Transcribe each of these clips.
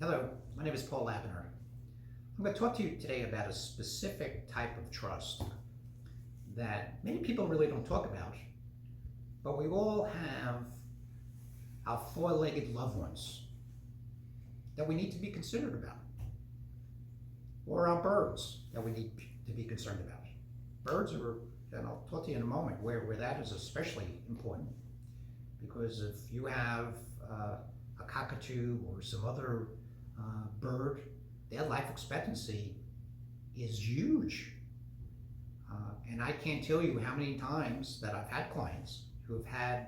Hello, my name is Paul Abner. I'm going to talk to you today about a specific type of trust that many people really don't talk about, but we all have our four-legged loved ones that we need to be considered about, or our birds that we need to be concerned about. Birds are, and I'll talk to you in a moment, where that is especially important, because if you have a cockatoo or some other bird, their life expectancy is huge. And I can't tell you how many times that I've had clients who have had,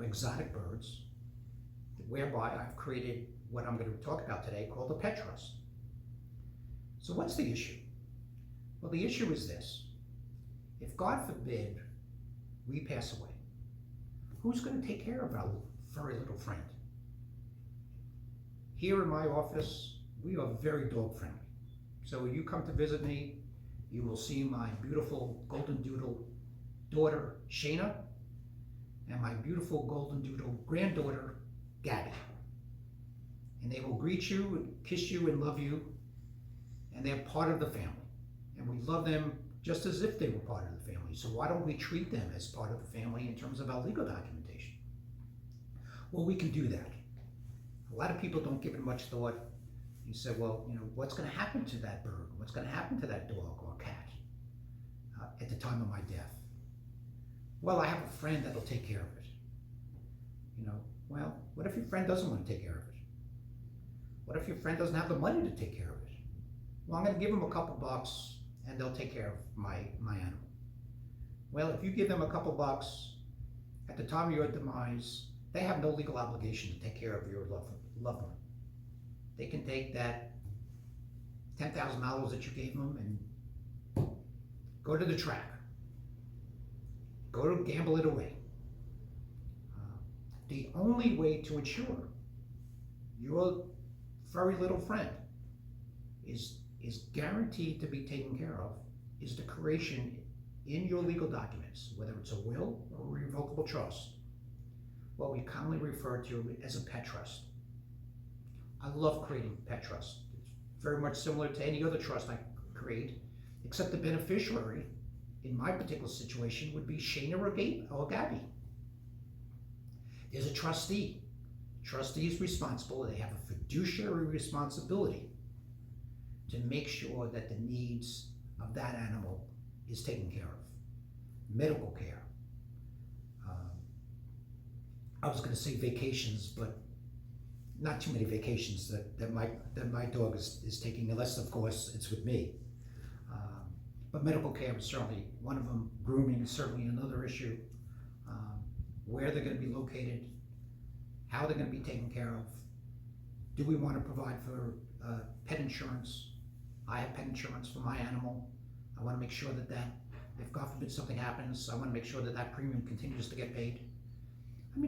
exotic birds, whereby I've created what I'm going to talk about today called a pet trust. So what's the issue? Well, the issue is this. If God forbid we pass away, who's going to take care of our furry little friend? Here in my office, we are very dog friendly. So when you come to visit me, you will see my beautiful golden doodle daughter, Shayna, and my beautiful golden doodle granddaughter, Gabby. And they will greet you, and kiss you, and love you, and they're part of the family. And we love them just as if they were part of the family. So why don't we treat them as part of the family in terms of our legal documentation? Well, we can do that. A lot of people don't give it much thought. You say, well, what's going to happen to that bird? What's going to happen to that dog or cat at the time of my death? Well, I have a friend that'll take care of it. Well, what if your friend doesn't want to take care of it? What if your friend doesn't have the money to take care of it? Well, I'm going to give them a couple bucks and they'll take care of my animal. Well, if you give them a couple bucks at the time of your demise, they have no legal obligation to take care of your loved one. They can take that $10,000 that you gave them and go to the track. Go to gamble it away. The only way to ensure your furry little friend is guaranteed to be taken care of is the creation in your legal documents, whether it's a will or a revocable trust, what we commonly refer to as a pet trust. I love creating pet trust. It's very much similar to any other trust I create, except the beneficiary in my particular situation would be Shayna or Gabby. There's a trustee. The trustee is responsible. They have a fiduciary responsibility to make sure that the needs of that animal is taken care of. Medical care. I was going to say vacations, but not too many vacations that my dog is taking, unless of course it's with me. But medical care is certainly one of them. Grooming is certainly another issue. Where they're going to be located, how they're going to be taken care of. Do we want to provide for pet insurance? I have pet insurance for my animal. I want to make sure that if God forbid something happens, I want to make sure that premium continues to get paid.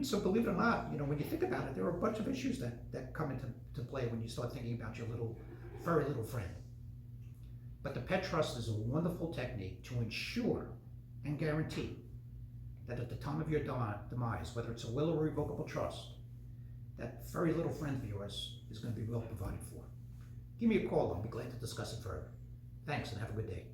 So believe it or not, when you think about it, there are a bunch of issues that come into play when you start thinking about your furry little friend. But the pet trust is a wonderful technique to ensure and guarantee that at the time of your demise, whether it's a will or revocable trust, that furry little friend of yours is going to be well provided for. Give me a call. I'll be glad to discuss it further. Thanks and have a good day.